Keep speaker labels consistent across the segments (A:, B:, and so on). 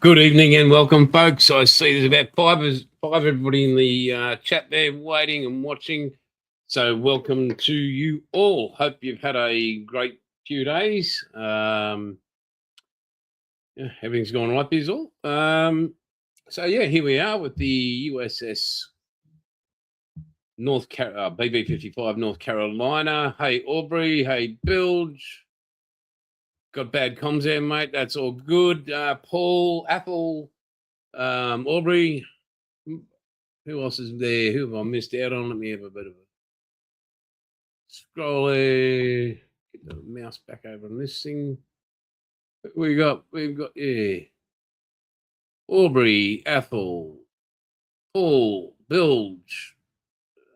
A: Good evening and welcome, folks. I see there's about five everybody in the chat there waiting and watching. So welcome to you all. Hope you've had a great few days. Everything's gone right, is all. So here we are with the USS BB-55 North Carolina. Hey Aubrey. Hey Bilge. Got bad comms there, mate. That's all good. Paul, Apple, Aubrey. Who else is there? Who have I missed out on? Let me have a bit of a scroll there. Get the mouse back over on this thing. We've got Aubrey, Ethel, Paul, Bilge.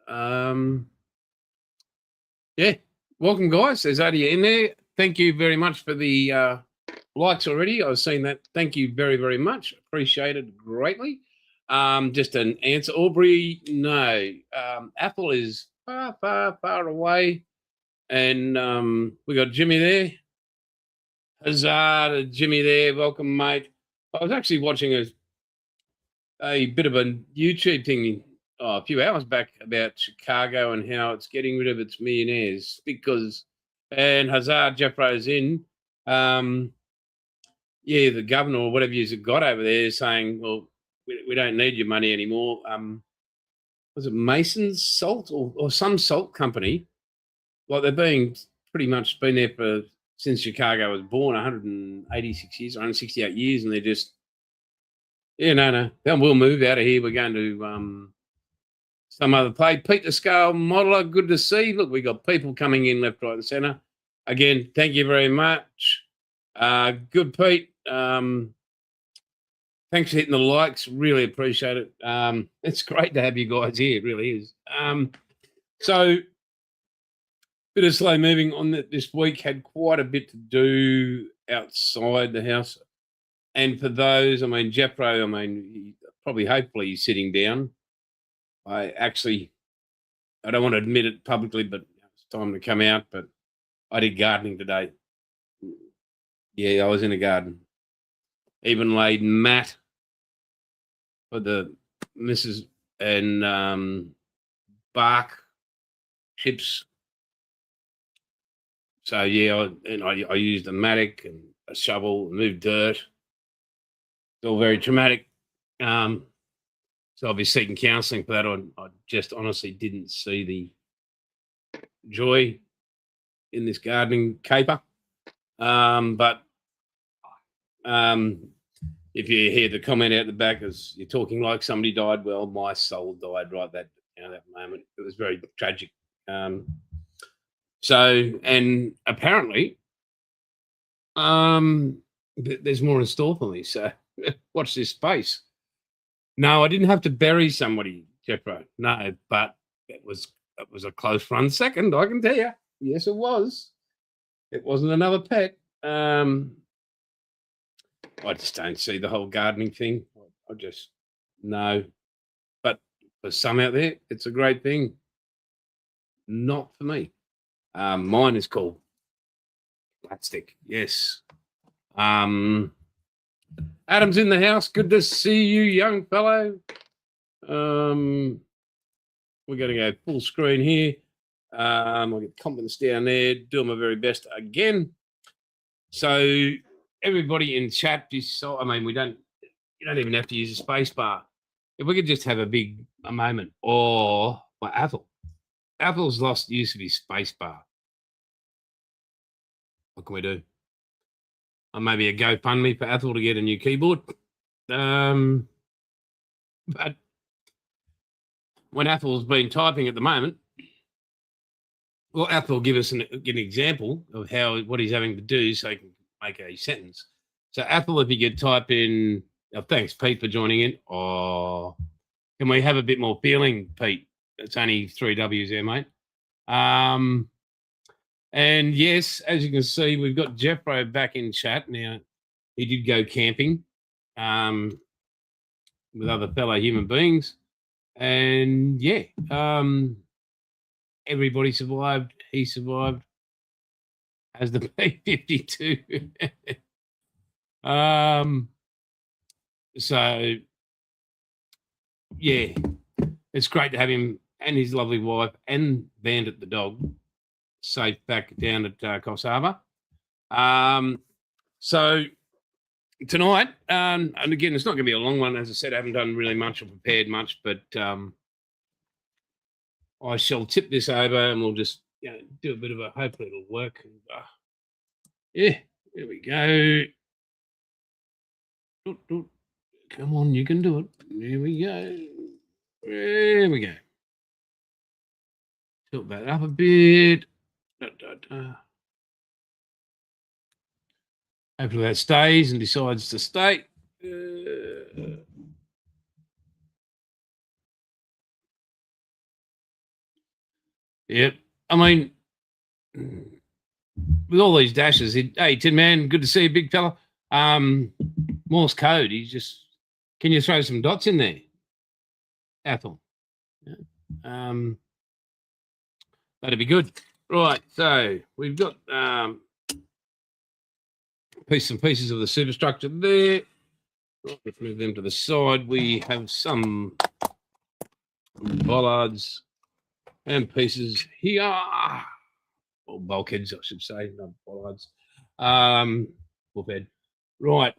A: Welcome, guys. There's 80 in there. Thank you very much for the likes already. I've seen that. Thank you very, very much. Appreciate it greatly. Just an answer, Aubrey. No, Apple is far, far, far away, and we got Jimmy there. Huzzah to Jimmy there. Welcome, mate. I was actually watching a bit of a YouTube thing a few hours back about Chicago and how it's getting rid of its millionaires and huzzah, Jeff Rose in. The governor or whatever you've got over there is saying, well, we don't need your money anymore. Was it Mason's Salt or some salt company? Like they're pretty much been there since Chicago was born, 186 years, 168 years, and they're just, no, we'll move out of here. We're going to some other place. Pete the Scale Modeler, good to see. Look, we got people coming in left, right, and centre. Again, thank you very much. Good, Pete. Thanks for hitting the likes. Really appreciate it. It's great to have you guys here. It really is. So, bit of slow moving on this week. Had quite a bit to do outside the house. And for those, Jeffro, hopefully he's sitting down. I don't want to admit it publicly, but it's time to come out. But I did gardening today. Yeah, I was in a garden. Even laid mat for the missus and bark chips. So I used a mattock and a shovel, moved dirt. It's all very traumatic. So I'll be seeking counselling for that. I just honestly didn't see the joy in this gardening caper. But if you hear the comment out the back as you're talking like somebody died, well, my soul died right that moment. It was very tragic. And apparently, there's more in store for me. So watch this space. No, I didn't have to bury somebody, Jeffro. No, but it was a close run second, I can tell you. Yes, it was. It wasn't another pet. I just don't see the whole gardening thing. No. But for some out there, it's a great thing. Not for me. Mine is called plastic. Yes. Adam's in the house. Good to see you, young fellow. We're going to go full screen here. I'll get comments down there. Doing my very best again. So everybody in chat, you don't even have to use a space bar. If we could just have a moment. Or my Apple. Apple's lost use of his space bar. What can we do? Or maybe a GoFundMe for Apple to get a new keyboard. But when Apple's been typing at the moment, well, Apple will give us an example of what he's having to do so he can make a sentence. So Apple, if you could type in, thanks, Pete, for joining in. Oh, can we have a bit more feeling, Pete? It's only 3 W's there, mate. And yes, as you can see, we've got Jeffro back in chat. Now, he did go camping with other fellow human beings. And everybody survived. He survived as the B-52. So, yeah, it's great to have him and his lovely wife and Bandit the dog safe back down at Coffs Harbour. So tonight, and again, it's not going to be a long one. As I said, I haven't done really much or prepared much, but I shall tip this over and we'll just do a bit of a, hopefully it'll work. Yeah, there we go. Come on, you can do it. There we go. There we go. Tilt that up a bit. Hopefully that stays and decides to stay. Yep. I mean, with all these dashes, hey, Tin Man, good to see you, big fella. Morse code. He's just. Can you throw some dots in there, Ethel? Yeah. That'd be good. Right. So we've got some pieces of the superstructure there. Let's move them to the side. We have some bollards and pieces here, or bulkheads, I should say, not bollards. Bulkhead. Right.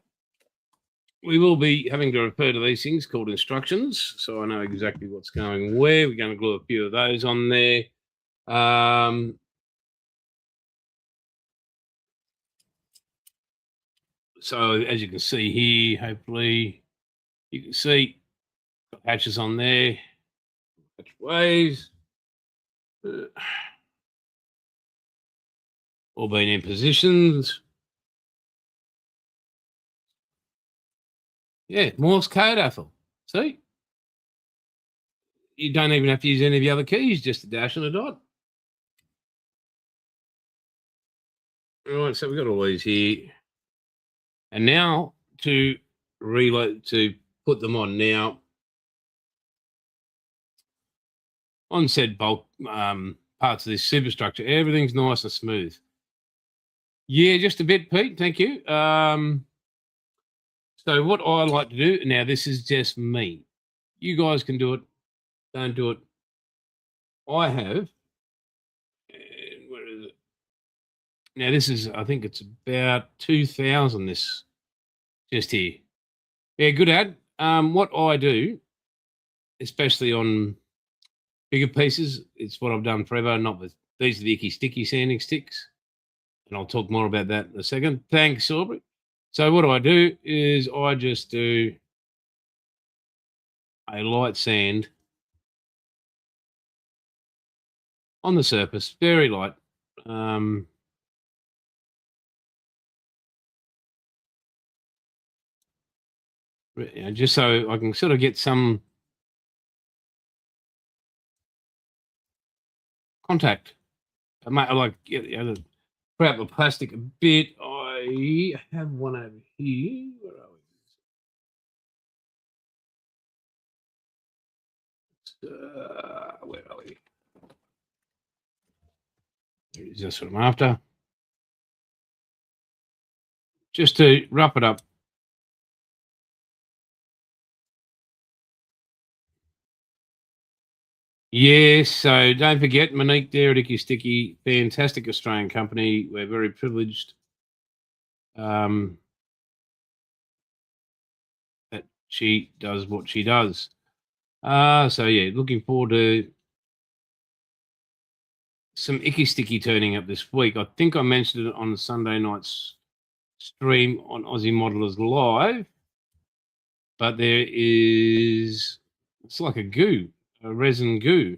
A: We will be having to refer to these things called instructions, so I know exactly what's going where. We're going to glue a few of those on there. So as you can see here, hopefully you can see got hatches on there, hatchways, all being in positions. Yeah, Morse code, Ethel. See? You don't even have to use any of the other keys, just a dash and a dot. All right, so we've got all these here. And now to reload, to put them on now. On said bulk parts of this superstructure, everything's nice and smooth. Yeah, just a bit, Pete. Thank you. So what I like to do now, this is just me. You guys can do it. Don't do it. I have. And where is it? Now this is. I think it's about 2,000. This just here. Yeah, good ad. What I do, especially on bigger pieces, it's what I've done forever. Not with these are the icky sticky sanding sticks, and I'll talk more about that in a second. Thanks, Aubrey. So what I do is I just do a light sand on the surface, very light. Just so I can sort of get some contact. Like grab the plastic a bit. I have one over here. Where are we? Where are we? Is this what I'm after? Just to wrap it up. Yes, so don't forget Monique there at Icky Sticky, fantastic Australian company. We're very privileged that she does what she does. So yeah, looking forward to some Icky Sticky turning up this week. I think I mentioned it on Sunday night's stream on Aussie Modelers Live, but there is, it's like a goo, a resin goo.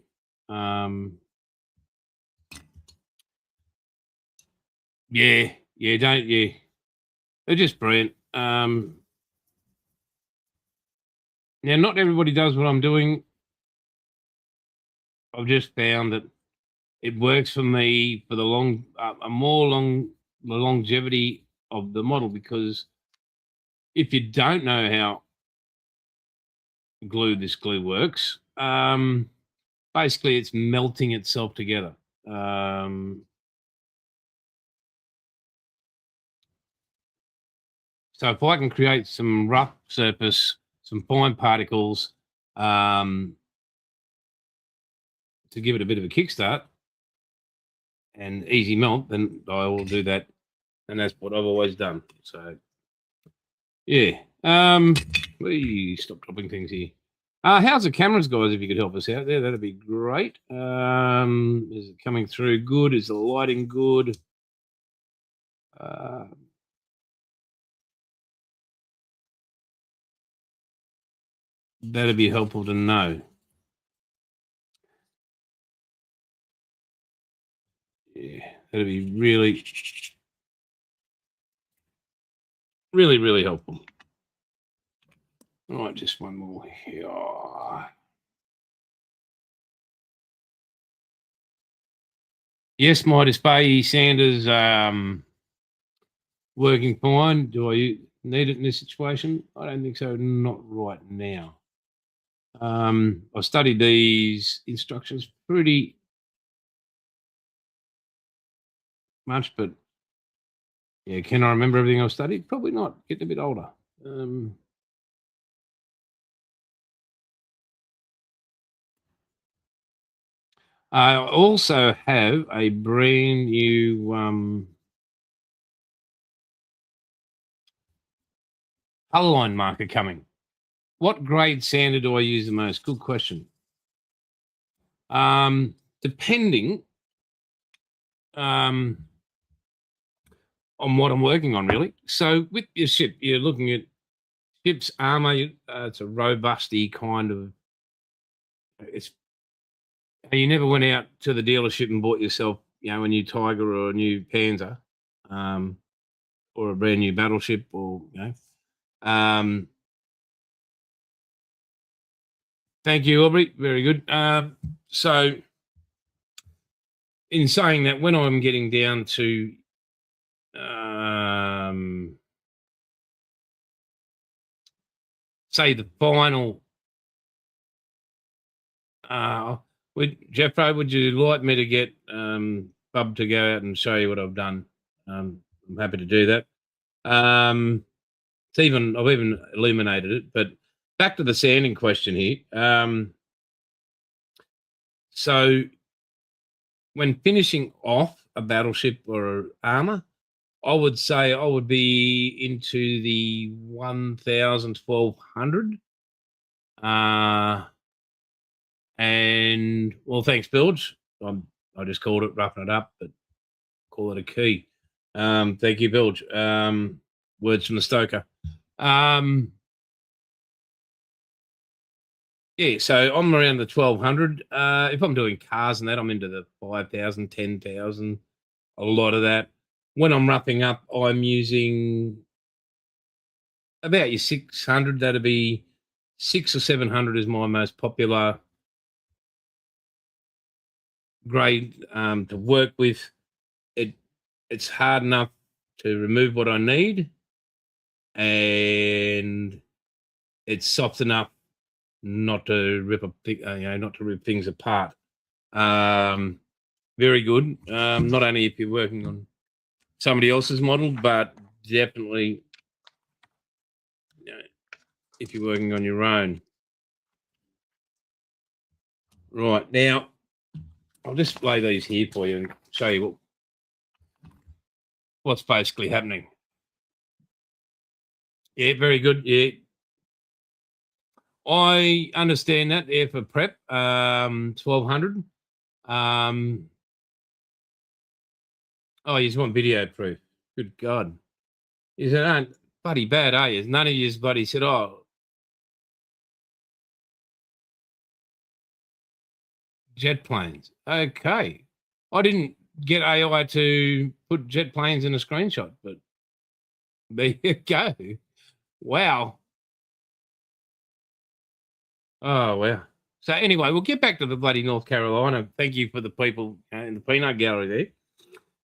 A: Yeah, they're just brilliant. Now, not everybody does what I'm doing. I've just found that it works for me for the the longevity of the model, because if you don't know how this glue works, basically it's melting itself together. So if I can create some rough surface, some fine particles, to give it a bit of a kickstart and easy melt, then I will do that. And that's what I've always done. So, yeah. We stop dropping things here. How's the cameras, guys? If you could help us out there, that'd be great. Is it coming through good? Is the lighting good? That'd be helpful to know. Yeah, that'd be really, really, really helpful. All right, just one more here. Yes, my display Sanders working fine. Do I need it in this situation? I don't think so. Not right now. I studied these instructions pretty much, but yeah, can I remember everything I've studied? Probably not. Getting a bit older. I also have a brand new color line marker coming. What grade sander do I use the most? Good question. Depending on what I'm working on, really. So with your ship, you're looking at ship's armor. It's a robusty kind of. You never went out to the dealership and bought yourself, a new Tiger or a new Panzer, or a brand new battleship, or Thank you, Aubrey. Very good. So, in saying that, when I'm getting down to say the final, Jeffro, would you like me to get Bub to go out and show you what I've done? I'm happy to do that. I've even illuminated it. But back to the sanding question here. So when finishing off a battleship or armor, I would say I would be into the 1,000, 1,200. And well, thanks, Bilge. I just called it roughing it up, but call it a key. Thank you, Bilge. Words from the stoker. Yeah, so I'm around the 1,200. If I'm doing cars and that, I'm into the 5,000, 10,000. A lot of that. When I'm roughing up, I'm using about your 600. That'd be 600 or 700 is my most popular grade to work with. It's hard enough to remove what I need, and it's soft enough not to rip not to rip things apart. Very good. Not only if you're working on somebody else's model, but definitely if you're working on your own. Right, now I'll just play these here for you and show you what's basically happening. Yeah, very good. Yeah, I understand that there for prep. 1,200. Oh, you just want video proof. Good God. You said, aren't bloody bad, are you? None of you bloody said, oh, jet planes. Okay. I didn't get AI to put jet planes in a screenshot, but there you go. Wow. Oh, wow. So anyway, we'll get back to the bloody North Carolina. Thank you for the people in the peanut gallery there.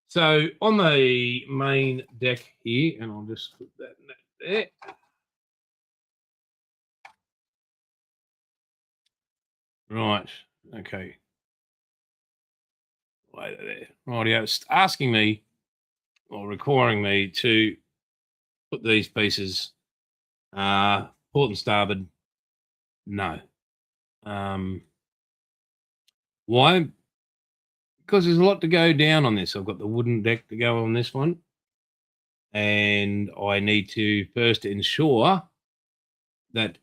A: So on the main deck here, and I'll just put that there. Right. Okay. Later there. Rightio. It's asking me or requiring me to put these pieces port and starboard. No. Why? Because there's a lot to go down on this. I've got the wooden deck to go on this one. And I need to first ensure that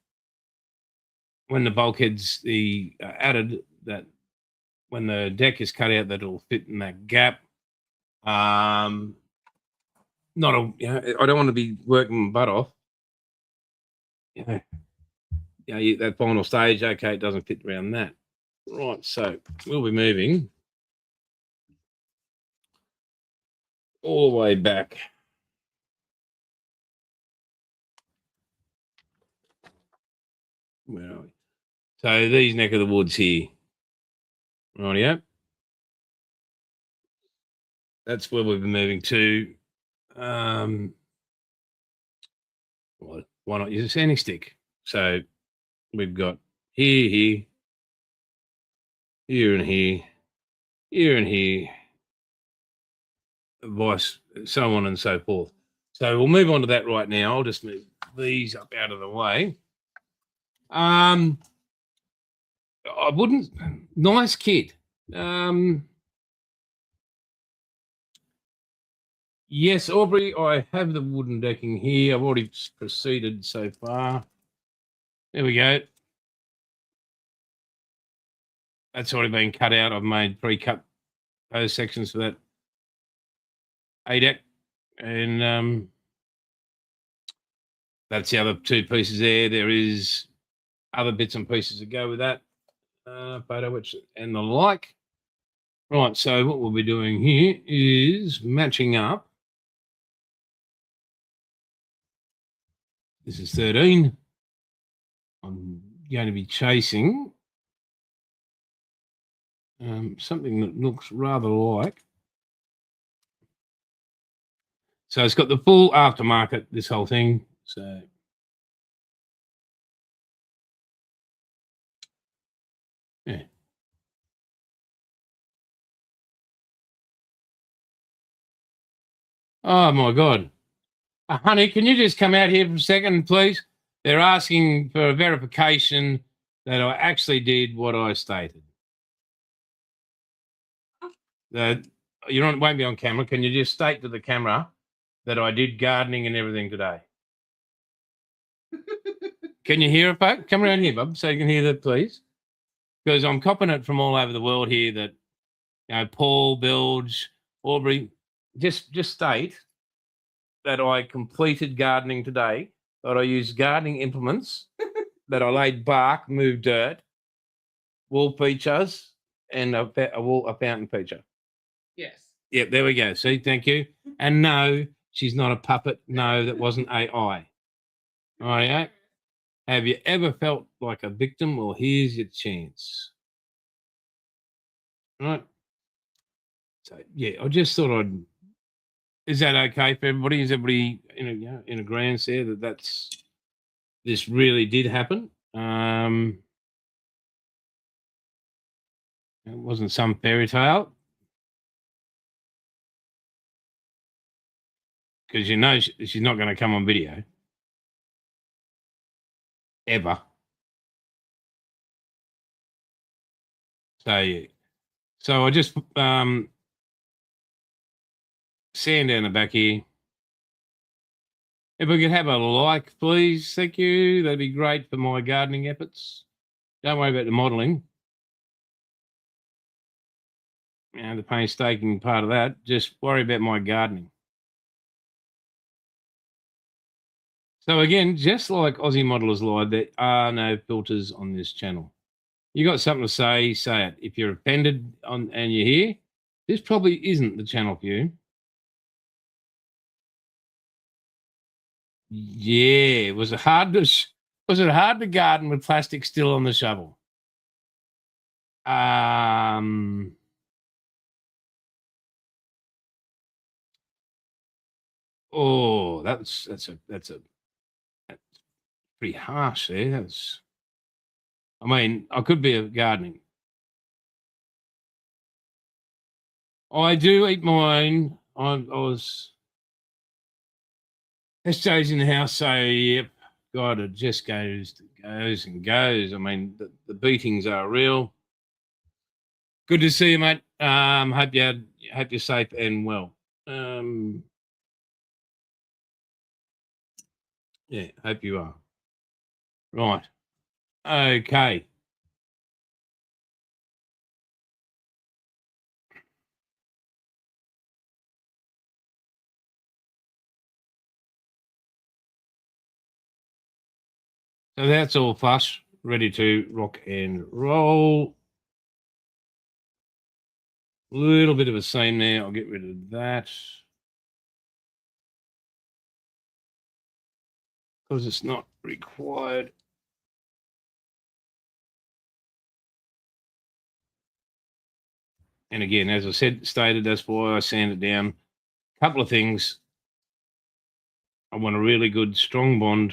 A: when the bulkheads added, that when the deck is cut out, that it'll fit in that gap. I don't want to be working my butt off. That final stage, okay, it doesn't fit around that. Right, so we'll be moving all the way back. Where are we? So these neck of the woods here. Rightio. That's where we've been moving to. Why not use a sanding stick? So we've got here, here and here, here and here, vice, so on and so forth. So we'll move on to that right now. I'll just move these up out of the way. I wouldn't. Nice kid. Yes, Aubrey, I have the wooden decking here. I've already proceeded so far. There we go. That's already been cut out. I've made pre-cut those sections for that A deck, and that's the other two pieces there. There is other bits and pieces that go with that photo, which and the like. Right, so what we'll be doing here is matching up. This is 13. I'm going to be chasing something that looks rather like. So it's got the full aftermarket, this whole thing. So yeah. Oh my God. Honey, can you just come out here for a second, please? They're asking for a verification that I actually did what I stated. That won't be on camera. Can you just state to the camera that I did gardening and everything today? Can you hear it, folks? Come around here, bub, so you can hear that, please. Because I'm copping it from all over the world here that, Paul, Bilge, Aubrey, just state that I completed gardening today, that I used gardening implements, that I laid bark, moved dirt, wool features, and a fountain feature.
B: Yes.
A: Yep, there we go. See, thank you. And no, she's not a puppet. No, that wasn't AI. All right. Have you ever felt like a victim? Well, here's your chance. All right. So yeah, I just thought I'd. Is that okay for everybody? Is everybody in agreement there that this really did happen? It wasn't some fairy tale. Because she's not going to come on video. Ever. So, yeah. So I just sand down the back here. If we could have a like, please. Thank you. That'd be great for my gardening efforts. Don't worry about the modelling. The painstaking part of that. Just worry about my gardening. So again, just like Aussie Modelers Live, there are no filters on this channel. You got something to say it. If you're offended and you're here, this probably isn't the channel for you. Yeah, was it hard to garden with plastic still on the shovel? Oh, that's pretty harsh there. I could be gardening. I do eat my own. SJ's in the house, so yep. God, it just goes and goes. I mean, the beatings are real. Good to see you, mate. Hope you're safe and well. Yeah, hope you are. Right. Okay. So that's all flush, ready to rock and roll. A little bit of a seam there. I'll get rid of that because it's not required. And again, as I stated, that's why I sand it down. A couple of things. I want a really good, strong bond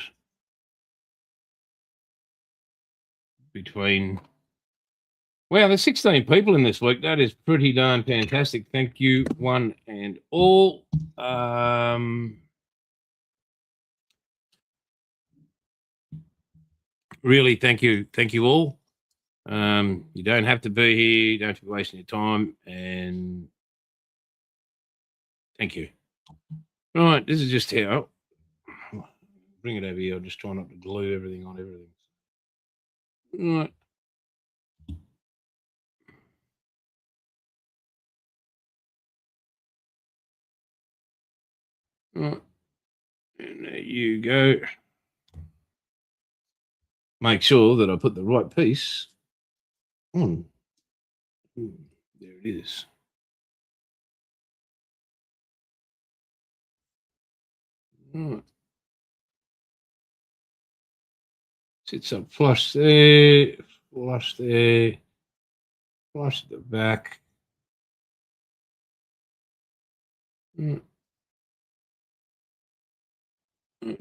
A: between. Wow, there's 16 people in this week. That is pretty darn fantastic. Thank you, one and all. Really, thank you all. You don't have to be here. You don't have to be wasting your time. And thank you. Right, this is just how. Bring it over here. I'll just try not to glue everything on everything. Right. Right. And there you go. Make sure that I put the right piece on. There it is. Right. Sits up flush there, flush there, flush at the back.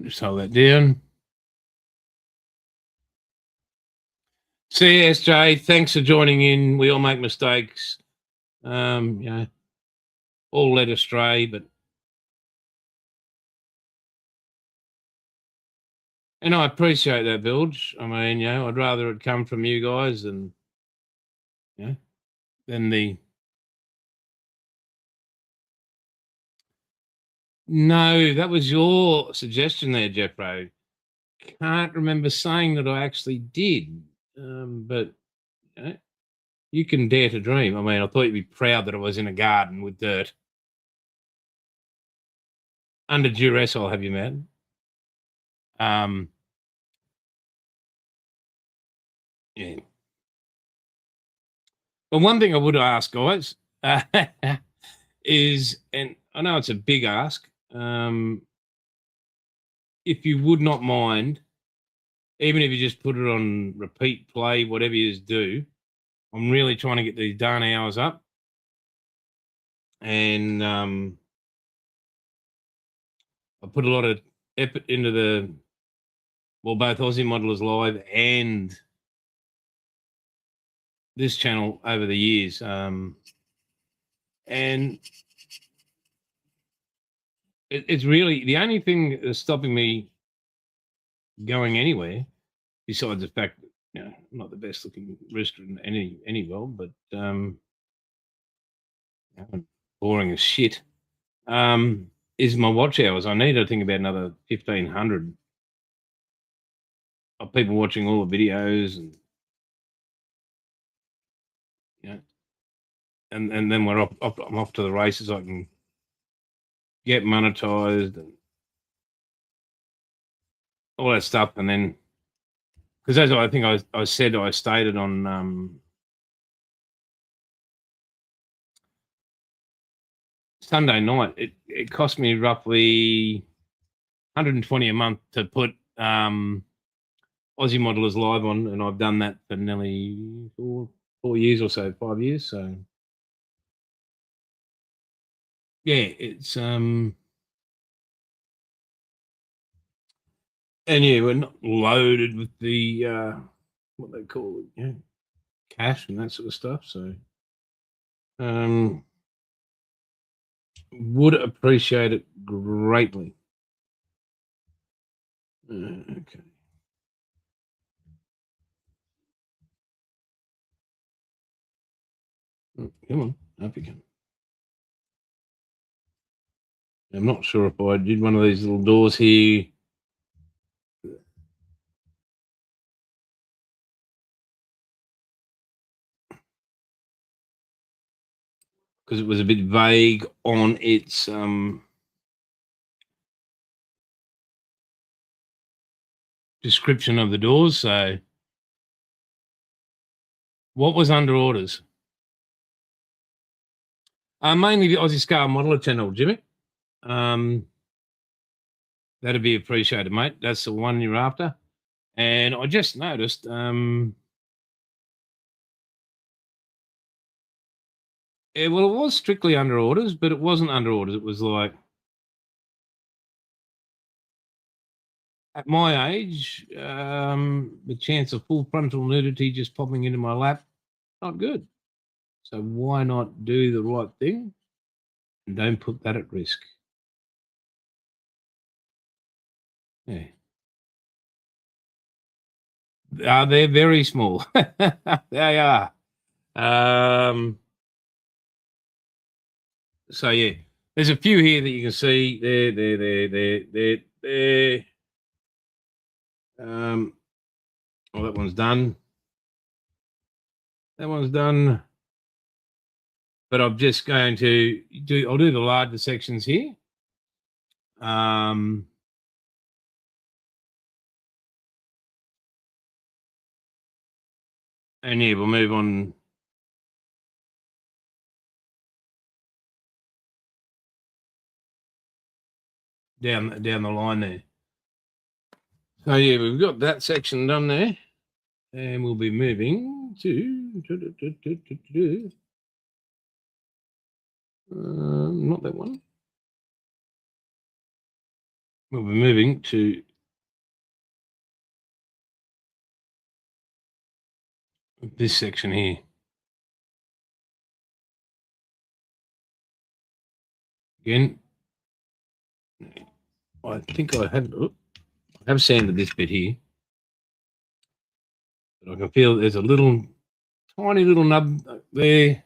A: Just hold that down. CSJ, thanks for joining in. We all make mistakes. You know, all led astray, but and I appreciate that, Bilge. I mean, you know, I'd rather it come from you guys than than the. No, that was your suggestion there, Jeffro. Can't remember saying that I actually did, but you know, you can dare to dream. I mean, I thought you'd be proud that I was in a garden with dirt. Under duress, I'll have you mad. Yeah. But one thing I would ask, guys, is, and I know it's a big ask, if you would not mind, even if you just put it on repeat play, whatever you do, I'm really trying to get these darn hours up. And I put a lot of effort into both Aussie Modelers Live and this channel over the years. And it's really the only thing that's stopping me going anywhere, besides the fact that, you know, I'm not the best looking rooster in any world, but boring as shit. Is my watch hours. I need, I think, about another 1,500 of people watching all the videos, and you know, and then we're I'm off to the races. I can get monetized and all that stuff, and then because as I think I stated on Sunday night, it cost me roughly 120 a month to put Aussie Modelers Live on, and I've done that for nearly 4 years or so, 5 years. So yeah, it's and yeah, we're not loaded with the what they call it, cash and that sort of stuff. So would appreciate it greatly. Okay. Oh, come on, up you come. I'm not sure if I did one of these little doors here. Because it was a bit vague on its description of the doors. So, what was under orders? Mainly the Aussie Scale Modeler channel, Jimmy. That'd be appreciated, mate. That's the one you're after. And I just noticed, well, it was strictly under orders, but it wasn't under orders. It was like, at my age, the chance of full frontal nudity just popping into my lap, not good. So why not do the right thing and don't put that at risk? Yeah. They're very small. They are. So yeah, there's a few here that you can see. There. Oh, that one's done. That one's done. But I'm just going to do. I'll do the larger sections here. And yeah, we'll move on. Down the line there. So yeah, we've got that section done there, and we'll be moving to not that one. We'll be moving to this section here. Again, I think I have sanded this bit here, but I can feel there's a tiny little nub there.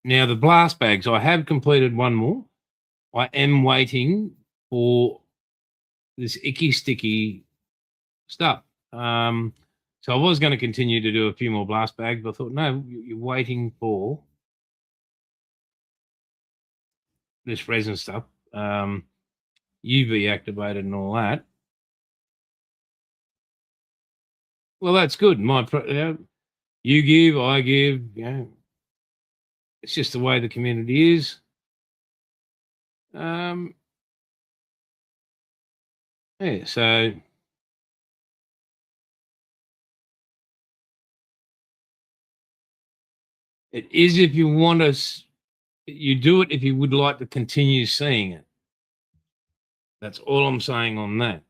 A: Now the blast bags, I have completed one more. I am waiting for this icky sticky stuff. So I was going to continue to do a few more blast bags, but I thought, no, you're waiting for this resin stuff, UV activated and all that. Well, that's good. You give, I give. It's just the way the community is. Yeah, so it is if you want us, you do it if you would like to continue seeing it. That's all I'm saying on that.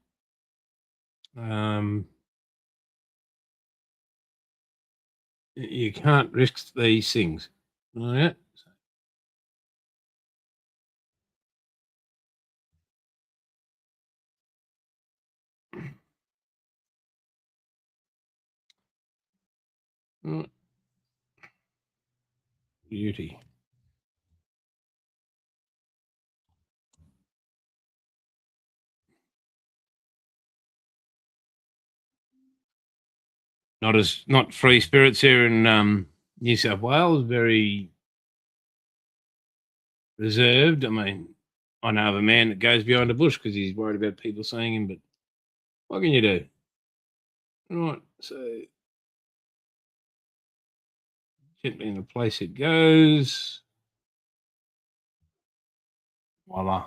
A: You can't risk these things. All right. Beauty. Not free spirits here in New South Wales. Very reserved. I mean, I know of a man that goes behind a bush because he's worried about people seeing him. But what can you do? Right. So gently into place it goes. Voila.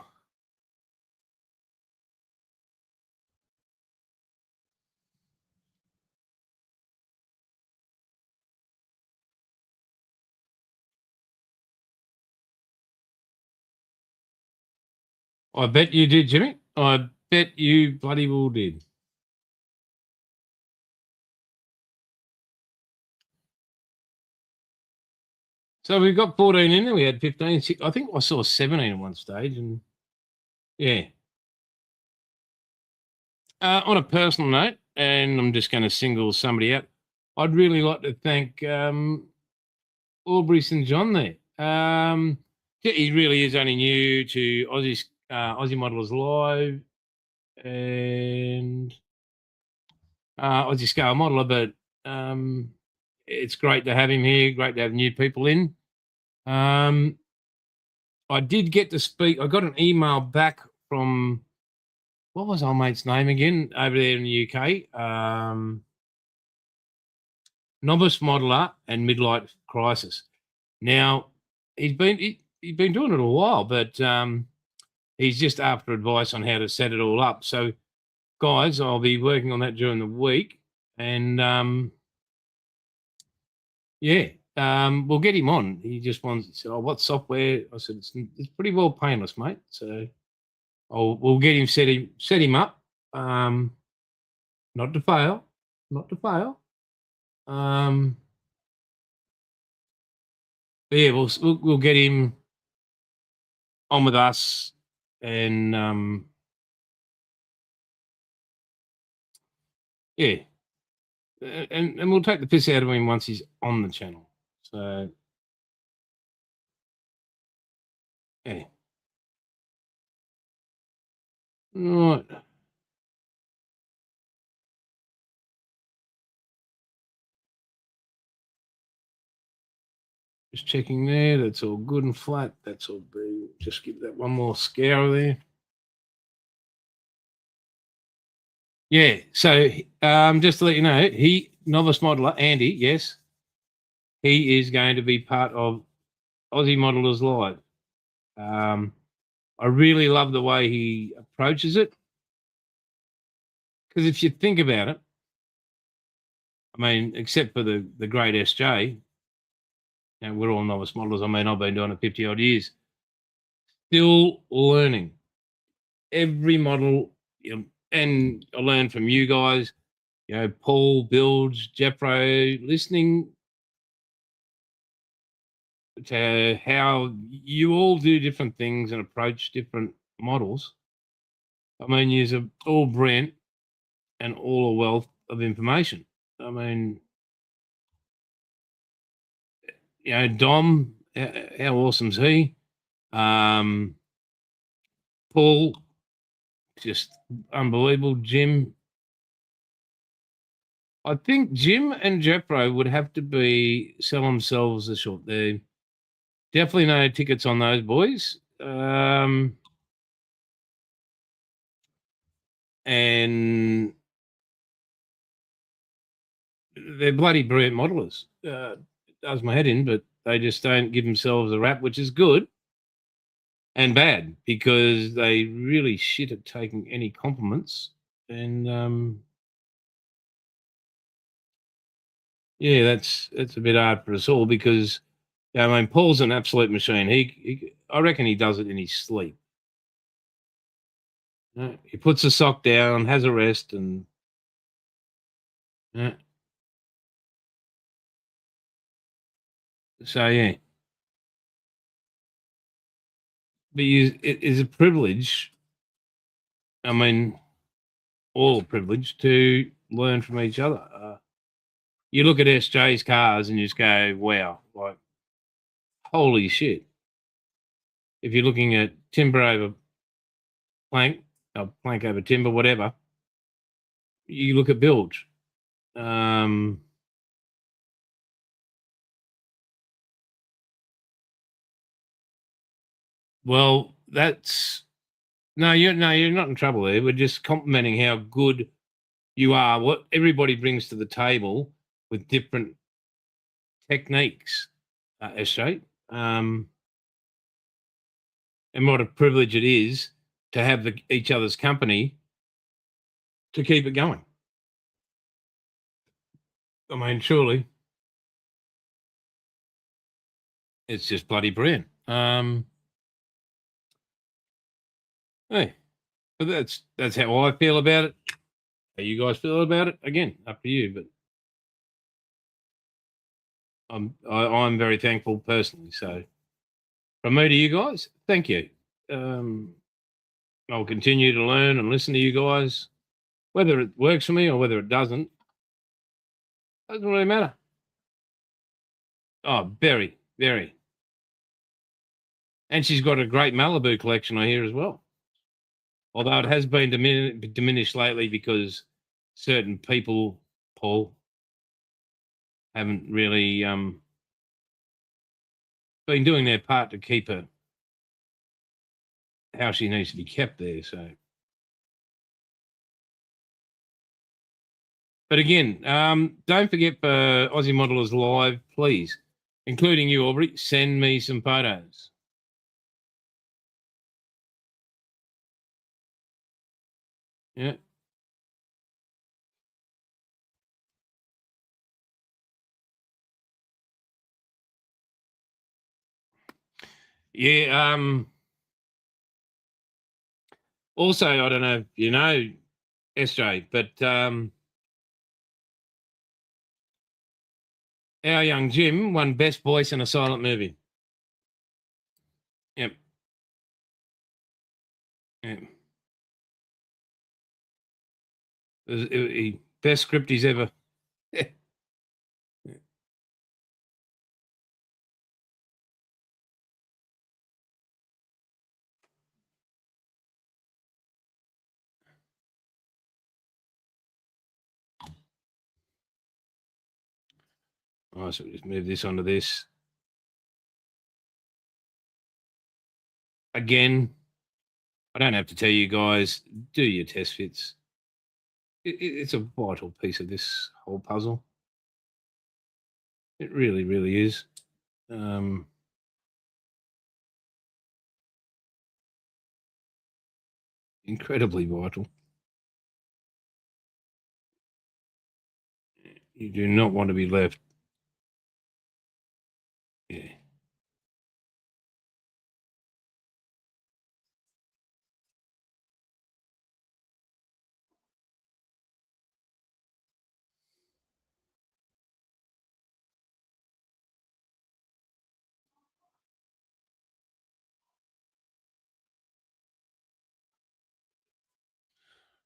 A: I bet you did, Jimmy. I bet you bloody well did. So we've got 14 in there. We had 15. I think I saw 17 at one stage. And Yeah. On a personal note, and I'm just going to single somebody out, I'd really like to thank Aubrey St John there. He really is only new to Aussie Modelers Live and Aussie Scale Modeler, but it's great to have him here. Great to have new people in. I did get to speak. I got an email back from, what was our mate's name again over there in the UK? Novice Modeler and Midlife Crisis. Now, he's been doing it a while, but he's just after advice on how to set it all up. So, guys, I'll be working on that during the week, and we'll get him on. He just wants, oh, what software? I said it's pretty well painless, mate. So we'll get him set him up. Not to fail, not to fail. But yeah, we'll get him on with us, and yeah, and we'll take the piss out of him once he's on the channel. So yeah, right. Just checking there. That's all good and flat. That's all B. Just give that one more scour there. Yeah. So just to let you know, novice modeler Andy, yes, he is going to be part of Aussie Modelers Live. I really love the way he approaches it, because if you think about it, I mean, except for the great SJ, you know, we're all novice modelers. I mean, I've been doing it 50 odd years, still learning every model, you know, and I learn from you guys, you know, Paul builds, Jeffro, listening to how you all do different things and approach different models. I mean, you're all brilliant and all a wealth of information. I mean, you know, Dom, how awesome's he? Paul, just unbelievable. Jim, I think Jim and Jeffro would have to sell themselves a short. They definitely no tickets on those boys. And they're bloody brilliant modelers. It does my head in, but they just don't give themselves a rap, which is good and bad, because they really shit at taking any compliments. And yeah, that's a bit hard for us all, because I mean, Paul's an absolute machine. I reckon he does it in his sleep. He puts a sock down, has a rest, and so yeah. But it is a privilege. I mean, all a privilege to learn from each other. You look at SJ's cars and you just go, wow, like, holy shit. If you're looking at timber over plank, or plank over timber, whatever, you look at bilge. Well, you're not in trouble there. We're just complimenting how good you are, what everybody brings to the table with different techniques, SJ. And what a privilege it is to have each other's company to keep it going. I mean, surely it's just bloody brilliant. Hey, but that's how I feel about it. How you guys feel about it? Again, up to you. But I'm very thankful personally. So from me to you guys, thank you. I'll continue to learn and listen to you guys. Whether it works for me or whether it doesn't really matter. Oh, very, very. And she's got a great Malibu collection, I hear, as well. Although it has been diminished lately because certain people, Paul, haven't really been doing their part to keep her how she needs to be kept there. So, but again, don't forget for Aussie Modelers Live, please, including you, Aubrey, send me some photos. Yeah. Yeah. Also, I don't know if you know, SJ, but our young Jim won Best Voice in a Silent Movie. Yep. Yep. Best script he's ever. Oh, so we just move this onto this. Again, I don't have to tell you guys, do your test fits. It's a vital piece of this whole puzzle. It really, really is. Incredibly vital. You do not want to be left. Yeah.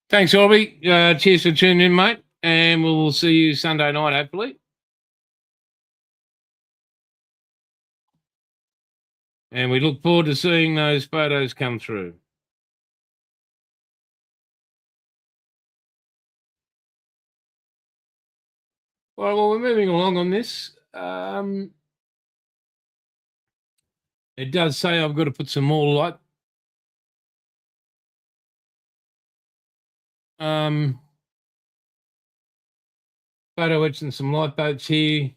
A: Thanks, Orby. Cheers for tuning in, mate. And we'll see you Sunday night, hopefully. And we look forward to seeing those photos come through. All right, well, we're moving along on this. It does say I've got to put some more light. Photo etch and some lifeboats here.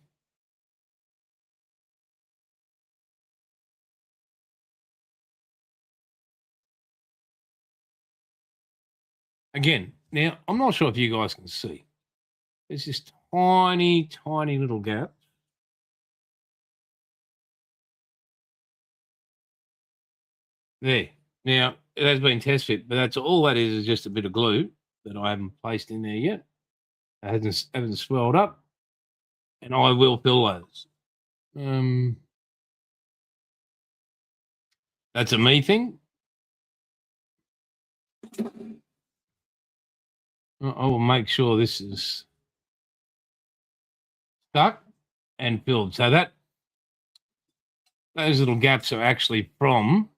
A: Again, now I'm not sure if you guys can see. There's this tiny, tiny little gap. There. Now, it has been test fit, but that's all that is just a bit of glue that I haven't placed in there yet. It hasn't swelled up, and I will fill those. That's a me thing. I will make sure this is stuck and filled. So those little gaps are actually from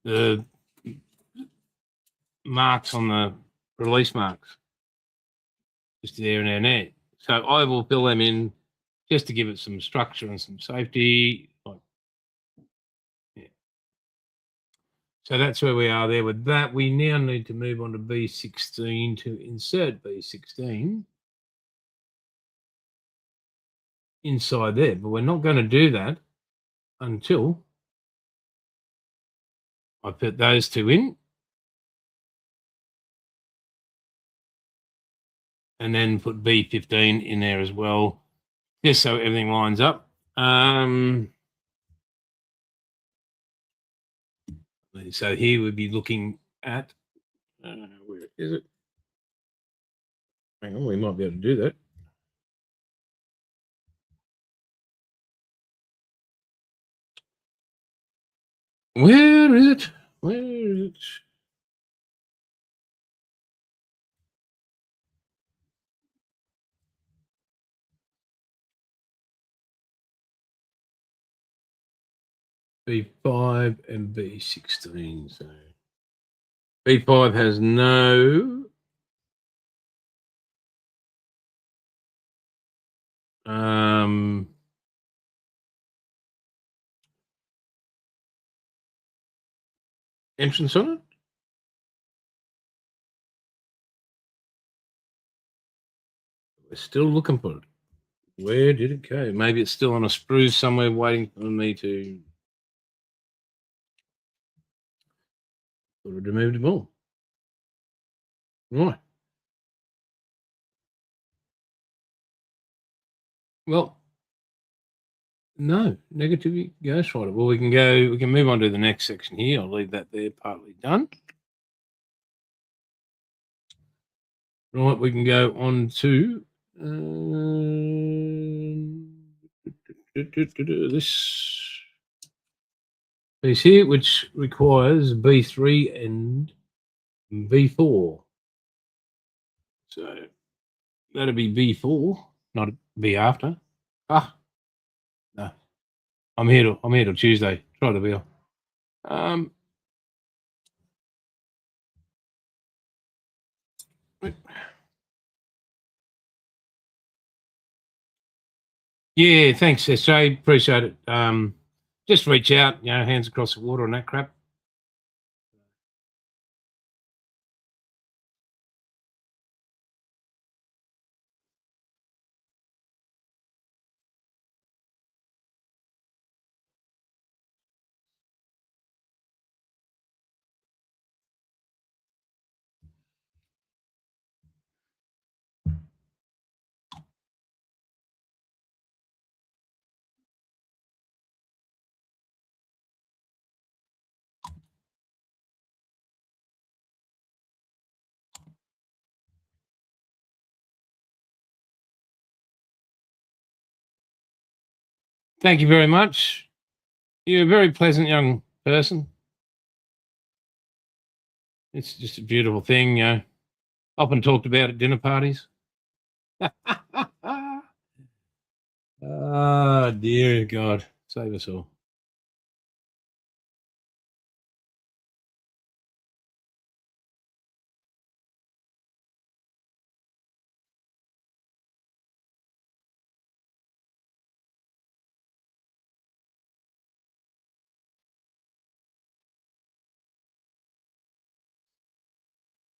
A: the marks on the release marks. Just there and there. So I will fill them in just to give it some structure and some safety. Yeah. So that's where we are there with that. We now need to move on to B16 to insert B16 inside there, but we're not going to do that until I put those two in and then put B15 in there as well, just so everything lines up. So here we'd be looking at, where is it? Hang on, we might be able to do that. Where is it? Where is it? B5 and B16. So B5 has no entrance on it. We're still looking for it. Where did it go? Maybe it's still on a spruce somewhere waiting for me to. Thought I'd removed them all. Right. Well, no, negativity ghostwriter. Well, we can move on to the next section here. I'll leave that there partly done. Right, we can go on to this piece here, which requires B3 and B4. So that'll be B4, not B after. Ah, no, I'm here till Tuesday. Try to be. Yeah, thanks, SJ. Appreciate it. Just reach out, hands across the water on that crap. Thank you very much. You're a very pleasant young person. It's just a beautiful thing, often talked about at dinner parties. Oh, dear God. Save us all.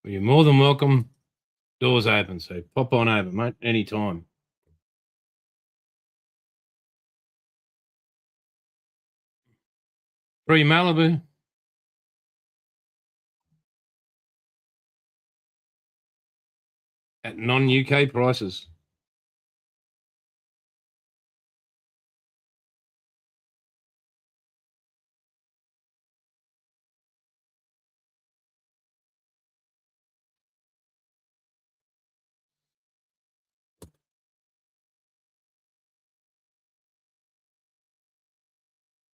A: Well, you're more than welcome. Doors open, so pop on over, mate, anytime. Free Malibu. At non-UK prices.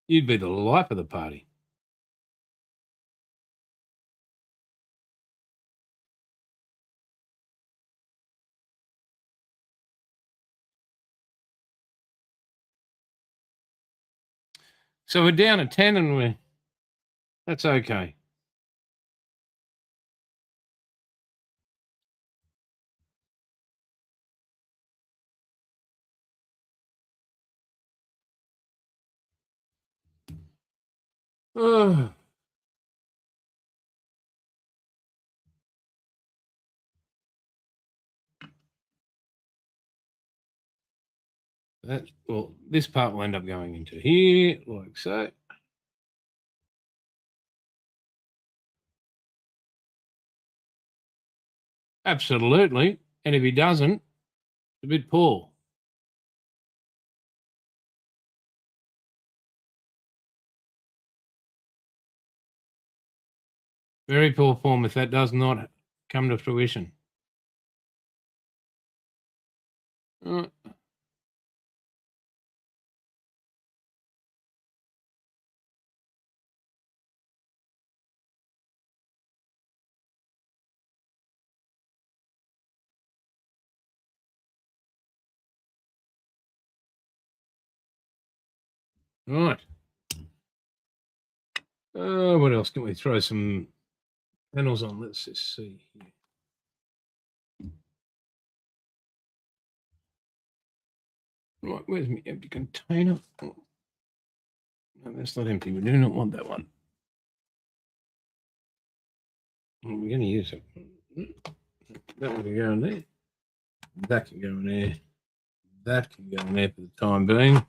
A: You'd be the life of the party. So we're down to 10 and that's okay. Oh. This part will end up going into here, like so. Absolutely. And if he doesn't, it's a bit poor. Very poor form if that does not come to fruition. Uh, Right. What else can we throw some panels on? Let's just see here. Right, where's my empty container? Oh, no, that's not empty. We do not want that one. Well, we're going to use it. That one can go in there. That can go in there. That can go in there for the time being.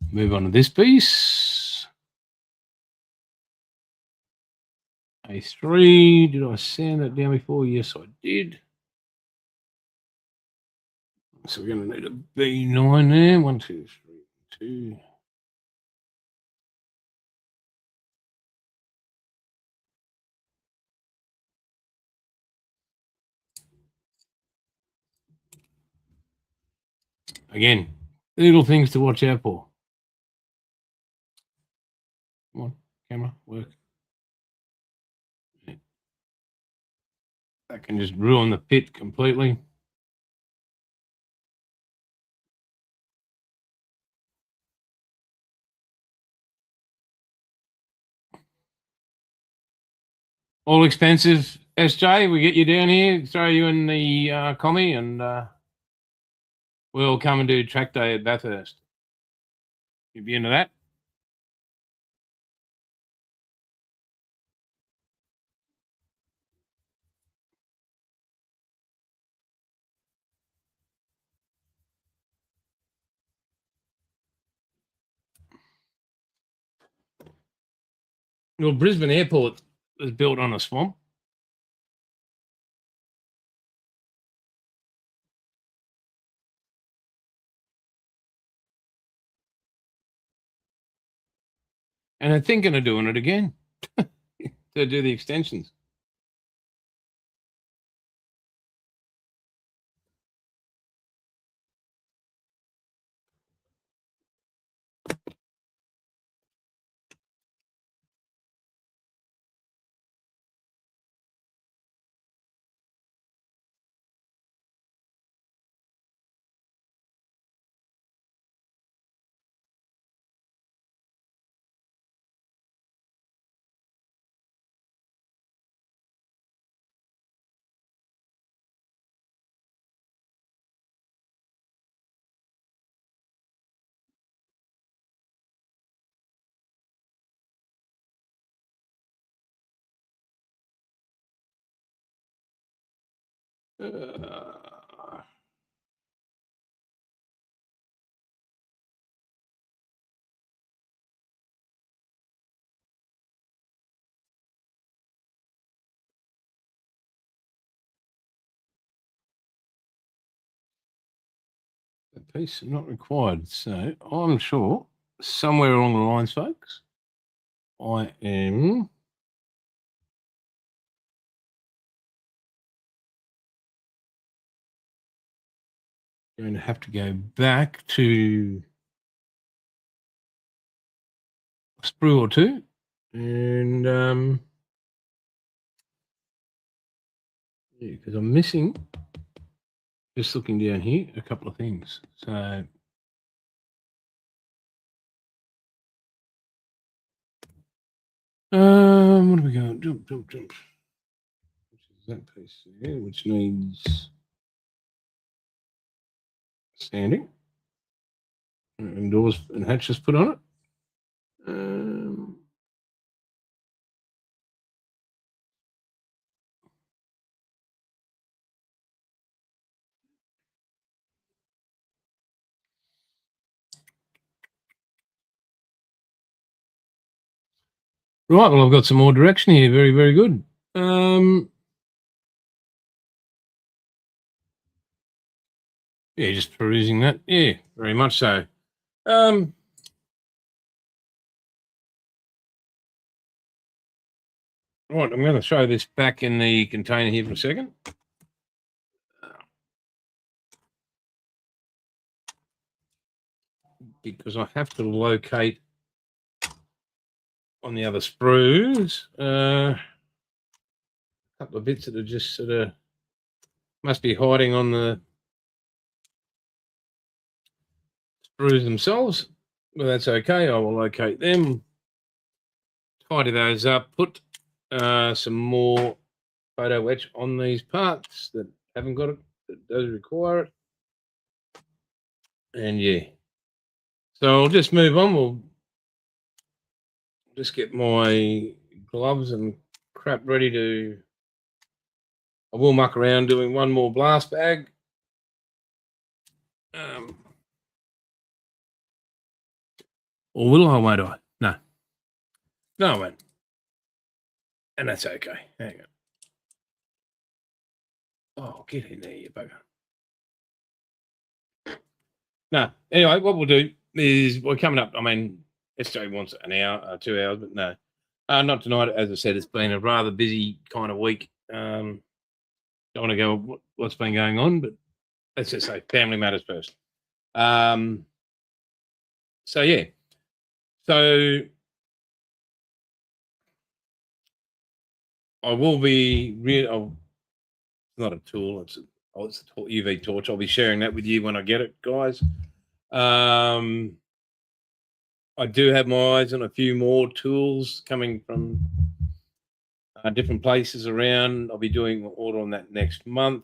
A: Move on to this piece. A3. Did I sand that down before? Yes, I did. So we're going to need a B9 there. 1, 2, 3, 2. Again, little things to watch out for. Come on, camera, work. That can just ruin the pit completely. All expensive. SJ, we get you down here, throw you in the commie, and we'll come and do track day at Bathurst. You'd be into that? Well, Brisbane Airport was built on a swamp. And they're thinking of doing it again to do the extensions. That piece not required. So I'm sure somewhere along the lines, folks, I am going to have to go back to a sprue or two, and yeah, because I'm missing. Just looking down here, a couple of things. So what are we going? Jump. Which is that piece there, which needs sanding and doors and hatches put on it. Right, well, I've got some more direction here. Very, very good. Yeah, just perusing that. Yeah, very much so. Right, I'm going to throw this back in the container here for a second. Because I have to locate on the other sprues. couple of bits that are just sort of must be hiding on the screws themselves. Well, that's okay. I will locate them, tidy those up, put some more photo etch on these parts that haven't got it, that does require it. And yeah, so I'll just move on. We'll just get my gloves and crap ready to. I will muck around doing one more blast bag. Or will I? Won't I? No. No, I won't. And that's okay. Hang on. Oh, get in there, you bugger. No. Anyway, what we'll do is we're coming up. I mean, SJ wants an hour, 2 hours, but no. Not tonight. As I said, it's been a rather busy kind of week. Don't want to go what's been going on, but let's just say family matters first. So yeah. So I will be not a tool. It's a UV torch. I'll be sharing that with you when I get it, guys. I do have my eyes on a few more tools coming from different places around. I'll be doing an order on that next month.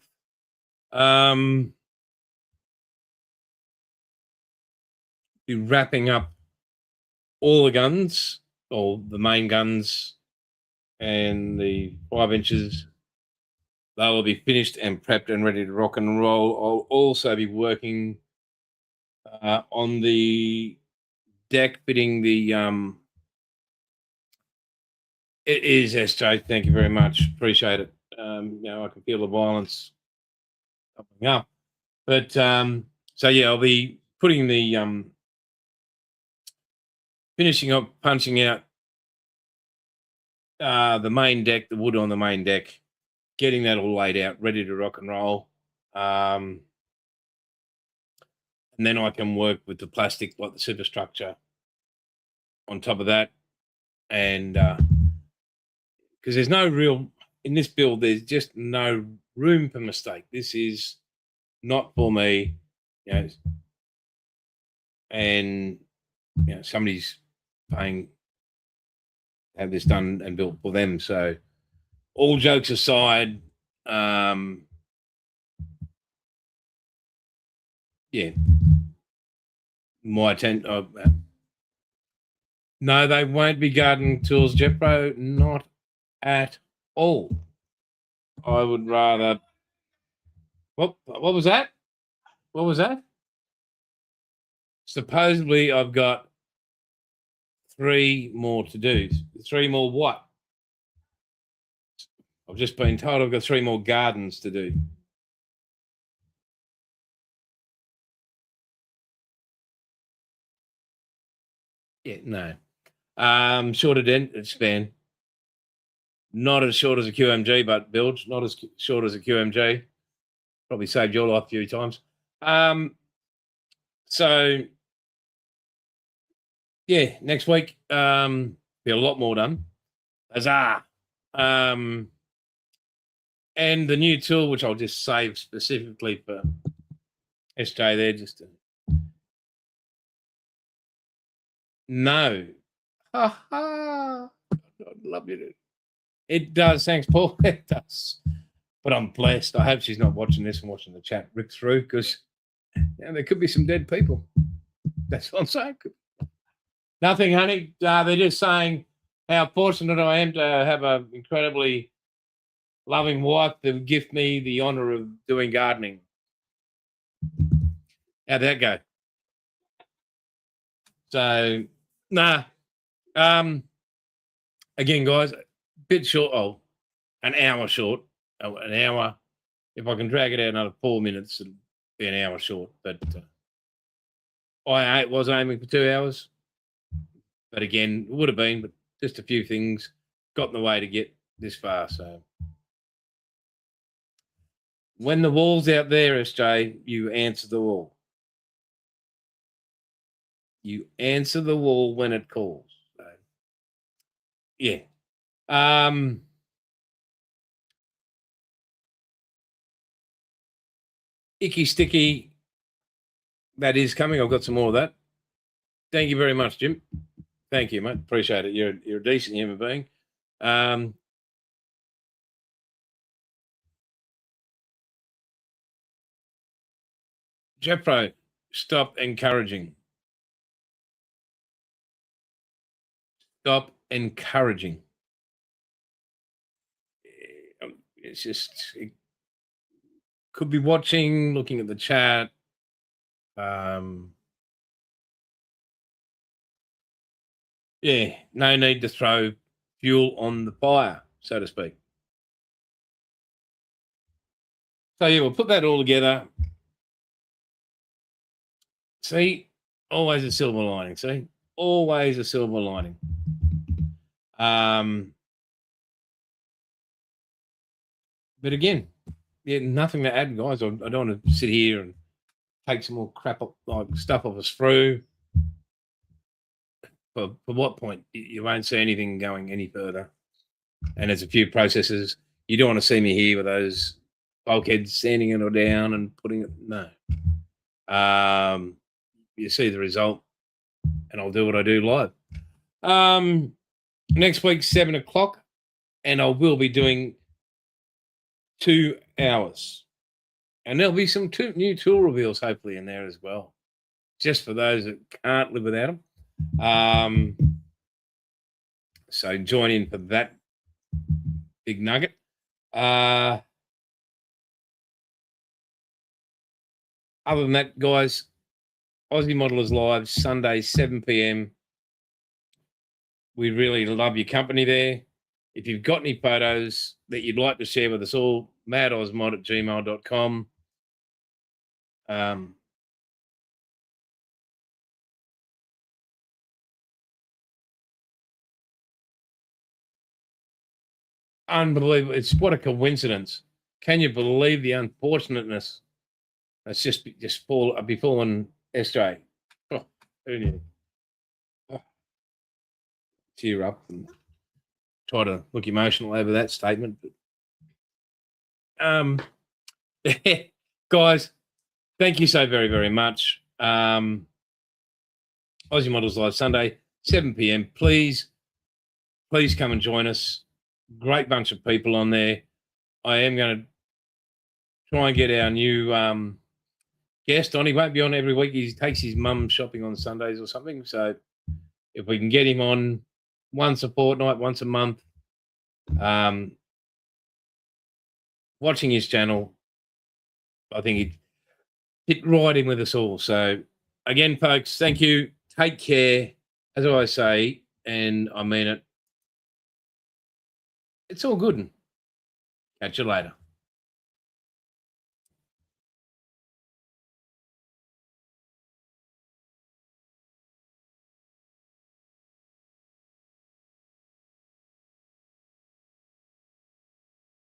A: Be wrapping up all the guns, or the main guns, and the 5 inches. They will be finished and prepped and ready to rock and roll. I'll also be working on the deck, fitting the it is SJ. Thank you very much. Appreciate it. I can feel the violence coming up. But so yeah, I'll be putting the finishing up, punching out the main deck, the wood on the main deck, getting that all laid out, ready to rock and roll. And then I can work with the plastic, like the superstructure on top of that. And because there's no real, in this build, there's just no room for mistake. This is not for me, and somebody's paying to have this done and built for them. So all jokes aside, yeah, my attention. No, they won't be gardening tools, Jeffro. Not at all. I would rather. What was that? What was that? Supposedly, I've got 3 more to do. 3 more what? I've just been told I've got 3 more gardens to do. Yeah, no. Short attention span. Not as short as a QMG, but builds not as short as a QMG. Probably saved your life a few times. So yeah, next week be a lot more done. Huzzah! And the new tool, which I'll just save specifically for SJ there, just to... No. I love you. It does. Thanks, Paul. It does. But I'm blessed. I hope she's not watching this and watching the chat rip through, because there could be some dead people. That's what I'm saying. Nothing, honey. They're just saying how fortunate I am to have an incredibly loving wife that would gift me the honor of doing gardening. How'd that go? So, nah. Again, guys, a bit short. Oh, an hour short. Oh, an hour. If I can drag it out another 4 minutes, it'll be an hour short. But I was aiming for 2 hours. But again, it would have been, but just a few things got in the way to get this far. So when the wall's out there, SJ, you answer the wall. You answer the wall when it calls. So, yeah. Icky Sticky, that is coming. I've got some more of that. Thank you very much, Jim. Thank you, mate. Appreciate it. You're a decent human being. Jeffro, stop encouraging. Stop encouraging. It's just, it could be watching, looking at the chat. Yeah, no need to throw fuel on the fire, so to speak. So yeah, we'll put that all together. See, always a silver lining. See, always a silver lining. But again, yeah, nothing to add, guys. I don't want to sit here and take some more crap up, like stuff off a sprue. For what point? You won't see anything going any further. And there's a few processes. You don't want to see me here with those bulkheads sanding it all down and putting it. No. You see the result, and I'll do what I do live. Next week, 7 o'clock, and I will be doing 2 hours. And there'll be some new tool reveals, hopefully, in there as well, just for those that can't live without them. So join in for that big nugget. Other than that, guys, Aussie Modelers Live, Sunday, 7 p.m. We really love your company there. If you've got any photos that you'd like to share with us all, madozmod@gmail.com. Unbelievable. It's what a coincidence. Can you believe the unfortunateness? It's just I'd be falling SJ. Oh, who knew? Oh, tear up and try to look emotional over that statement. But, guys, thank you so very, very much. Aussie Models Live Sunday, 7 p.m. Please come and join us. Great bunch of people on there. I am going to try and get our new guest on. He won't be on every week. He takes his mum shopping on Sundays or something. So if we can get him on once a fortnight, once a month, watching his channel, I think he'd fit right in with us all. So again, folks, thank you. Take care. As I always say, and I mean it, it's all good. Catch you later.